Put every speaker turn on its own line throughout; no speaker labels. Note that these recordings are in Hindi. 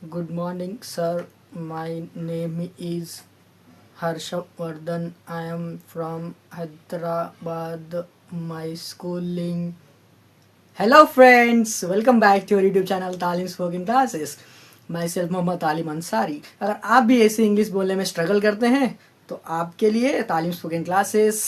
Good morning, sir. My name is Harshavardhan. I am from Hyderabad. My schooling. Hello, friends. Welcome back to your YouTube channel Taleem spoken classes. Myself Mohammad Talim Ansari. अगर आप भी ऐसे इंग्लिश बोलने में स्ट्रगल करते हैं तो आपके लिए तालीम स्पोकन क्लासेस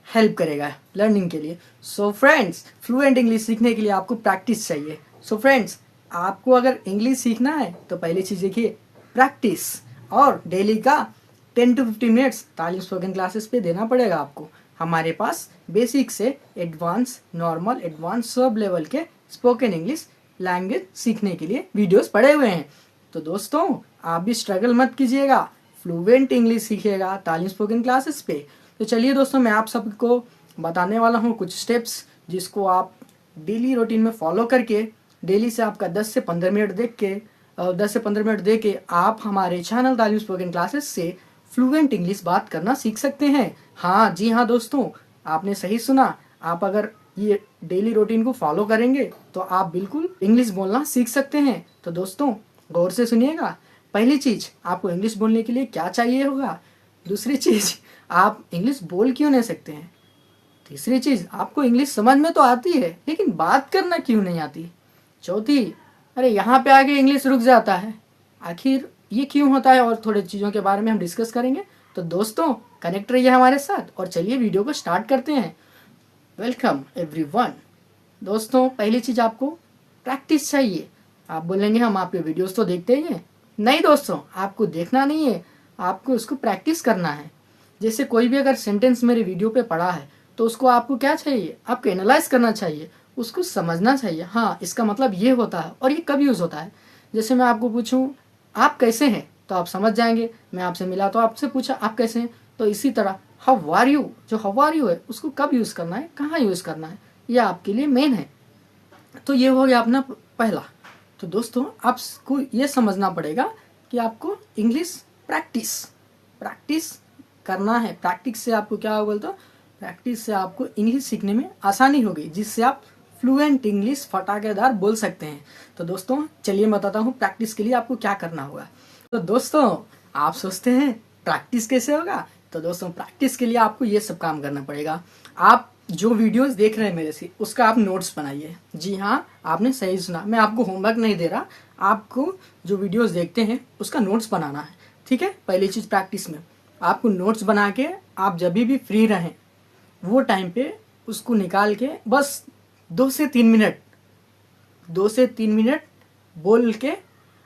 हेल्प करेगा लर्निंग के लिए. सो फ्रेंड्स, फ्लुएंट इंग्लिश सीखने के लिए आपको प्रैक्टिस चाहिए. सो फ्रेंड्स, आपको अगर इंग्लिश सीखना है तो पहली चीज़ देखिए प्रैक्टिस, और डेली का 10 to 15 मिनट्स तालीम स्पोकन क्लासेस पे देना पड़ेगा आपको. हमारे पास बेसिक से advance, normal, advance sub level के स्पोकन इंग्लिश लैंग्वेज सीखने के लिए वीडियोस पड़े हुए हैं. तो दोस्तों, आप भी स्ट्रगल मत कीजिएगा, फ्लुएंट इंग्लिश सीखिएगा तालीम स्पोकन क्लासेस पे. तो चलिए दोस्तों, मैं आप सबको बताने वाला हूँ कुछ स्टेप्स जिसको आप डेली रूटीन में फॉलो करके डेली से आपका 10 से 15 मिनट दे के आप हमारे चैनल तालीम स्पोकन क्लासेस से फ्लुएंट इंग्लिश बात करना सीख सकते हैं. हाँ जी हाँ दोस्तों, आपने सही सुना. आप अगर ये डेली रूटीन को फॉलो करेंगे तो आप बिल्कुल इंग्लिश बोलना सीख सकते हैं. तो दोस्तों, गौर से सुनिएगा. पहली चीज़, आपको इंग्लिश बोलने के लिए क्या चाहिए होगा. दूसरी चीज़, आप इंग्लिश बोल क्यों नहीं सकते हैं. तीसरी चीज़, आपको इंग्लिश समझ में तो आती है लेकिन बात करना क्यों नहीं आती. चौथी, अरे यहाँ पे आके इंग्लिश रुक जाता है, आखिर ये क्यों होता है. और थोड़े चीज़ों के बारे में हम डिस्कस करेंगे. तो दोस्तों, कनेक्ट रहिए हमारे साथ और चलिए वीडियो को स्टार्ट करते हैं. Welcome everyone. दोस्तों, पहली चीज़ आपको प्रैक्टिस चाहिए. आप बोलेंगे हम आपके वीडियोस तो देखते ही हैं. नहीं दोस्तों, आपको देखना नहीं है, आपको उसको प्रैक्टिस करना है. जैसे कोई भी अगर सेंटेंस मेरे वीडियो पे पढ़ा है तो उसको आपको क्या चाहिए, आपको एनालाइज करना चाहिए, उसको समझना चाहिए. हाँ, इसका मतलब ये होता है और ये कब यूज़ होता है. जैसे मैं आपको पूछूं आप कैसे हैं तो आप समझ जाएंगे. मैं आपसे मिला तो आपसे पूछा आप कैसे हैं. तो इसी तरह हाउ आर यू, जो हाउ आर यू है उसको कब यूज़ करना है, कहाँ यूज़ करना है, यह आपके लिए मेन है. तो ये हो गया अपना पहला. तो दोस्तों, आपको ये समझना पड़ेगा कि आपको इंग्लिश प्रैक्टिस करना है. प्रैक्टिस से आपको क्या होगा बोलते, प्रैक्टिस से आपको इंग्लिश सीखने में आसानी होगी, जिससे आप फ्लुएंट इंग्लिश फटाकेदार बोल सकते हैं. तो दोस्तों, चलिए बताता हूँ प्रैक्टिस के लिए आपको क्या करना होगा. तो दोस्तों, आप सोचते हैं प्रैक्टिस कैसे होगा. तो दोस्तों, प्रैक्टिस के लिए आपको ये सब काम करना पड़ेगा. आप जो वीडियोस देख रहे हैं मेरे से, उसका आप नोट्स बनाइए. जी हाँ, आपने सही सुना, मैं आपको होमवर्क नहीं दे रहा. आपको जो वीडियोस देखते हैं उसका नोट्स बनाना है. ठीक है. पहली चीज़, प्रैक्टिस में आपको नोट्स बना के आप जब भी फ्री रहें वो टाइम पे उसको निकाल के बस 2 से 3 मिनट बोल के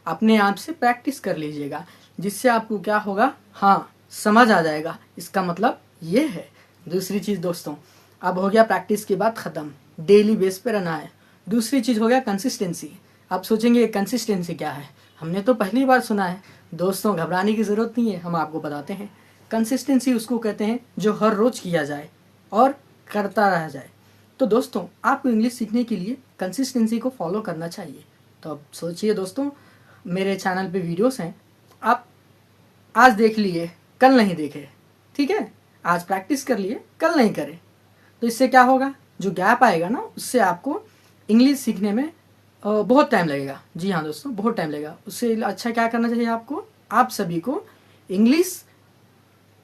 अपने आप से प्रैक्टिस कर लीजिएगा, जिससे आपको क्या होगा, हाँ, समझ आ जाएगा. इसका मतलब ये है. दूसरी चीज़ दोस्तों, अब हो गया प्रैक्टिस की बात ख़त्म, डेली बेस पे रहना है. दूसरी चीज़ हो गया कंसिस्टेंसी. आप सोचेंगे कंसिस्टेंसी क्या है, हमने तो पहली बार सुना है. दोस्तों, घबराने की ज़रूरत नहीं है, हम आपको बताते हैं. कंसिस्टेंसी उसको कहते हैं जो हर रोज़ किया जाए और करता रह जाए. तो दोस्तों, आपको इंग्लिश सीखने के लिए कंसिस्टेंसी को फॉलो करना चाहिए. तो अब सोचिए दोस्तों, मेरे चैनल पे वीडियोस हैं, आप आज देख लिए, कल नहीं देखे. ठीक है. आज प्रैक्टिस कर लिए, कल नहीं करें. तो इससे क्या होगा, जो गैप आएगा ना, उससे आपको इंग्लिश सीखने में बहुत टाइम लगेगा. जी हाँ दोस्तों, बहुत टाइम लगेगा. उससे अच्छा क्या करना चाहिए आपको, आप सभी को इंग्लिश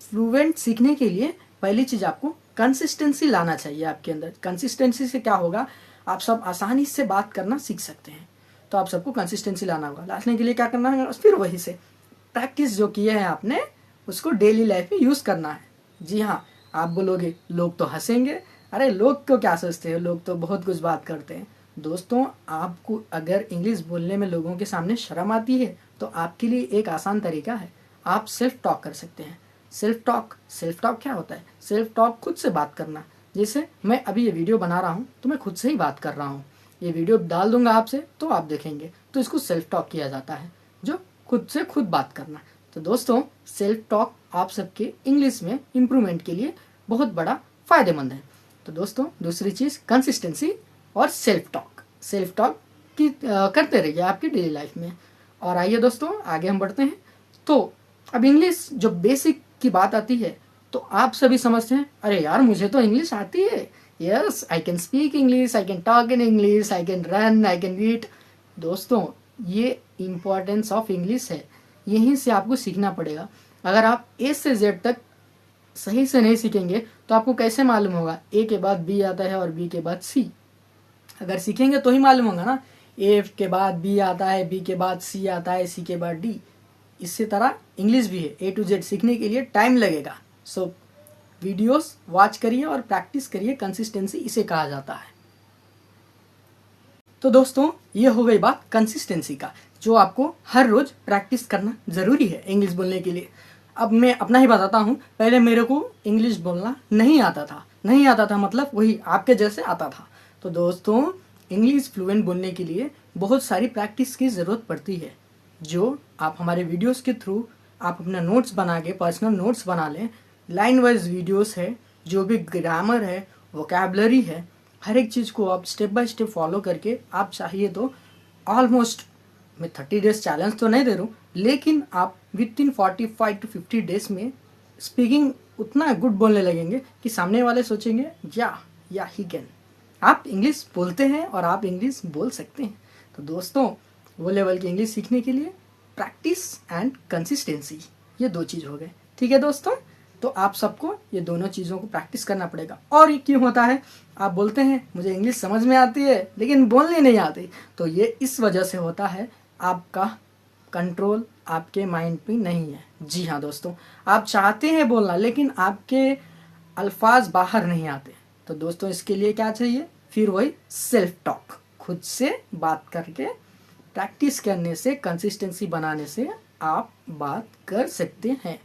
फ्लुएंट सीखने के लिए पहली चीज़ आपको कंसिस्टेंसी लाना चाहिए आपके अंदर. कंसिस्टेंसी से क्या होगा, आप सब आसानी से बात करना सीख सकते हैं. तो आप सबको कंसिस्टेंसी लाना होगा. लाने के लिए क्या करना है, फिर वही से प्रैक्टिस जो किए हैं आपने उसको डेली लाइफ में यूज़ करना है. जी हाँ. आप बोलोगे लोग तो हंसेंगे, अरे लोग को क्या सोचते हैं, लोग तो बहुत कुछ बात करते हैं. दोस्तों, आपको अगर इंग्लिश बोलने में लोगों के सामने शर्म आती है तो आपके लिए एक आसान तरीका है, आप सेल्फ टॉक कर सकते हैं. सेल्फ टॉक क्या होता है, सेल्फ टॉक खुद से बात करना. जैसे मैं अभी ये वीडियो बना रहा हूँ तो मैं खुद से ही बात कर रहा हूँ, ये वीडियो डाल दूंगा आपसे तो आप देखेंगे. तो इसको सेल्फ टॉक किया जाता है, जो खुद से खुद बात करना. तो दोस्तों, सेल्फ टॉक आप सबके इंग्लिश में इम्प्रूवमेंट के लिए बहुत बड़ा फ़ायदेमंद है. तो दोस्तों, दूसरी चीज़ कंसिस्टेंसी और सेल्फ टॉक की करते रहिए आपकी डेली लाइफ में. और आइए दोस्तों, आगे हम बढ़ते हैं. तो अब इंग्लिश जो बेसिक की बात आती है तो आप सभी समझते हैं, अरे यार मुझे तो इंग्लिश आती है. Yes, I can speak English, I can talk in English, I can run, I can read. दोस्तों, ये इम्पोर्टेंस ऑफ इंग्लिश है, यहीं से आपको सीखना पड़ेगा। अगर आप ए से जेड तक सही से नहीं सीखेंगे तो आपको कैसे मालूम होगा ए के बाद बी आता है और बी के बाद सी? अगर सीखेंगे तो ही मालूम होगा ना। ए के बाद बी आता है, बी के बाद सी आता है, सी के बाद डी। इसी तरह इंग्लिश भी है, ए टू जेड सीखने के लिए टाइम लगेगा। सो वीडियोस वॉच करिए और प्रैक्टिस करिए, कंसिस्टेंसी इसे कहा जाता है। तो दोस्तों ये हो गई बात कंसिस्टेंसी का, जो आपको हर रोज प्रैक्टिस करना जरूरी है इंग्लिश बोलने के लिए। अब मैं अपना ही बताता हूँ। पहले मेरे को इंग्लिश बोलना नहीं आता था, मतलब वही आपके जैसे आता था। तो दोस्तों इंग्लिश फ्लुएंट बोलने के लिए बहुत सारी प्रैक्टिस की ज़रूरत पड़ती है, जो आप हमारे वीडियोस के थ्रू आप अपना नोट्स बना के पर्सनल नोट्स बना लें। लाइन वाइज वीडियोस है, जो भी ग्रामर है, वोकैबलरी है, हर एक चीज़ को आप स्टेप बाय स्टेप फॉलो करके आप चाहिए तो ऑलमोस्ट, मैं 30 डेज चैलेंज तो नहीं दे रहा हूँ, लेकिन आप विद इन 45 to 50 डेज में स्पीकिंग उतना गुड बोलने लगेंगे कि सामने वाले सोचेंगे या ही कैन। आप इंग्लिश बोलते हैं और आप इंग्लिश बोल सकते हैं। तो दोस्तों वो लेवल की इंग्लिश सीखने के लिए प्रैक्टिस एंड कंसिस्टेंसी, ये दो चीज़ हो गए। ठीक है दोस्तों, तो आप सबको ये दोनों चीज़ों को प्रैक्टिस करना पड़ेगा। और ये क्यों होता है? आप बोलते हैं मुझे इंग्लिश समझ में आती है लेकिन बोलने नहीं आती, तो ये इस वजह से होता है आपका कंट्रोल आपके माइंड पे नहीं है। जी हाँ दोस्तों, आप चाहते हैं बोलना लेकिन आपके अल्फाज बाहर नहीं आते। तो दोस्तों इसके लिए क्या चाहिए? फिर वही सेल्फ टॉक, खुद से बात करके प्रैक्टिस करने से, कंसिस्टेंसी बनाने से आप बात कर सकते हैं।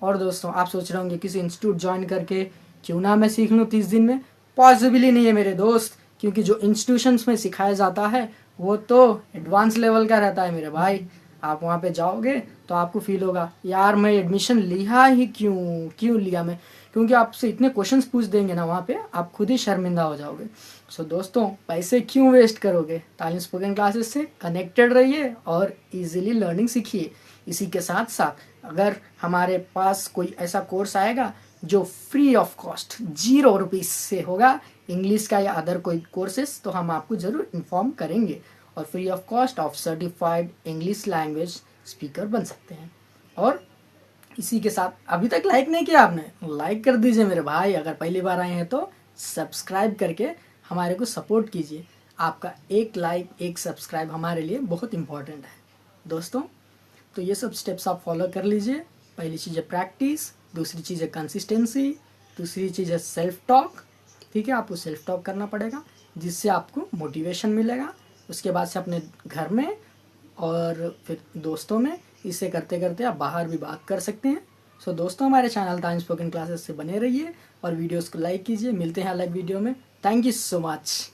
और दोस्तों आप सोच रहे होंगे किसी इंस्टीट्यूट ज्वाइन करके क्यों ना मैं सीख लूँ 30 दिन में। पॉसिबल ही नहीं है मेरे दोस्त, क्योंकि जो इंस्टीट्यूशंस में सिखाया जाता है वो तो एडवांस लेवल का रहता है मेरे भाई। आप वहाँ पे जाओगे तो आपको फील होगा यार मैं एडमिशन लिया ही क्यों लिया मैं, क्योंकि आपसे इतने क्वेश्चंस पूछ देंगे ना वहाँ पे, आप खुद ही शर्मिंदा हो जाओगे। सो दोस्तों पैसे क्यों वेस्ट करोगे? तालीम स्पोकन क्लासेस से कनेक्टेड रहिए और इजीली लर्निंग सीखिए। इसी के साथ साथ अगर हमारे पास कोई ऐसा कोर्स आएगा जो फ्री ऑफ कॉस्ट 0 रुपीज़ से होगा, इंग्लिश का या अदर कोई कोर्सेस, तो हम आपको ज़रूर इन्फॉर्म करेंगे और free of cost of certified English language speaker बन सकते हैं। और इसी के साथ अभी तक लाइक नहीं किया आपने, लाइक कर दीजिए मेरे भाई। अगर पहली बार आए हैं तो सब्सक्राइब करके हमारे को सपोर्ट कीजिए। आपका एक लाइक, एक सब्सक्राइब हमारे लिए बहुत इम्पोर्टेंट है दोस्तों। तो ये सब स्टेप्स आप फॉलो कर लीजिए। पहली चीज़ है प्रैक्टिस, दूसरी चीज़ है कंसिस्टेंसी, तीसरी चीज़ है सेल्फ टॉक। ठीक है, आपको सेल्फ टॉक करना पड़ेगा जिससे आपको मोटिवेशन मिलेगा। उसके बाद से अपने घर में और फिर दोस्तों में, इसे करते करते आप बाहर भी बात कर सकते हैं। सो दोस्तों हमारे चैनल तालीम स्पोकन क्लासेस से बने रहिए और वीडियोस को लाइक कीजिए। मिलते हैं अलग वीडियो में। Thank you so much.